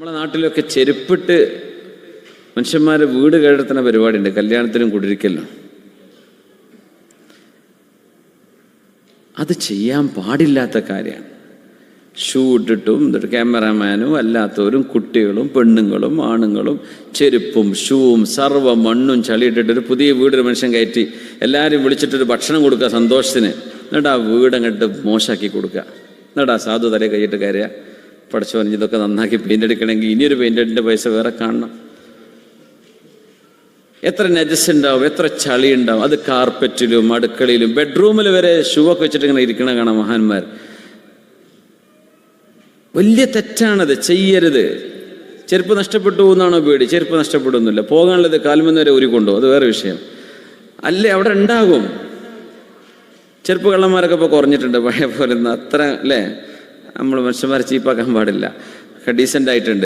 നമ്മളെ നാട്ടിലൊക്കെ ചെരുപ്പിട്ട് മനുഷ്യന്മാർ വീട് കേടുത്തുന്ന പരിപാടിയുണ്ട്, കല്യാണത്തിനും കുടിരിക്കലിനും. അത് ചെയ്യാൻ പാടില്ലാത്ത കാര്യമാണ്. ഷൂ ഇട്ടിട്ടും ക്യാമറാമാനും അല്ലാത്തവരും കുട്ടികളും പെണ്ണുങ്ങളും ആണുങ്ങളും ചെരുപ്പും ഷൂവും സർവ്വ മണ്ണും ചളിയിട്ടിട്ടൊരു പുതിയ വീടൊരു മനുഷ്യൻ കയറ്റി എല്ലാവരും വിളിച്ചിട്ടൊരു ഭക്ഷണം കൊടുക്കുക സന്തോഷത്തിന്. എന്നിട്ട് ആ വീട് അങ്ങോട്ട് മോശമാക്കി കൊടുക്കുക. എന്നിട്ട് ആ സാധു തലേ കൈയിട്ട് കയറുക, പഠിച്ചവൻ ഇതൊക്കെ നന്നാക്കി പെയിൻ്റ് അടിക്കണമെങ്കിൽ ഇനിയൊരു പെയിൻ്റ് അടിൻ്റെ പൈസ വേറെ കാണണം. എത്ര നജസ് ഉണ്ടാവും, എത്ര ചളി ഉണ്ടാവും. അത് കാർപ്പറ്റിലും അടുക്കളയിലും ബെഡ്റൂമിൽ വരെ ഷൂ ഒക്കെ വെച്ചിട്ട് ഇങ്ങനെ ഇരിക്കണ കാണാം മഹാന്മാർ. വലിയ തെറ്റാണത്, ചെയ്യരുത്. ചെരുപ്പ് നഷ്ടപ്പെട്ടു എന്നാണോ പേടി? ചെരുപ്പ് നഷ്ടപ്പെടുന്നില്ല, പോകാനുള്ളത് കാൽമെന്ന് വരെ ഊരിക്കൊണ്ടോ, അത് വേറെ വിഷയം. അല്ലേ അവിടെ ഉണ്ടാകും. ചെരുപ്പ് കള്ളന്മാരൊക്കെ ഇപ്പോൾ കുറഞ്ഞിട്ടുണ്ട്, പഴയ പോലെ അത്ര അല്ലേ. നമ്മൾ മനുഷ്യന്മാരെ ചീപ്പാക്കാൻ പാടില്ല, ഡീസൻ്റ് ആയിട്ടുണ്ട്.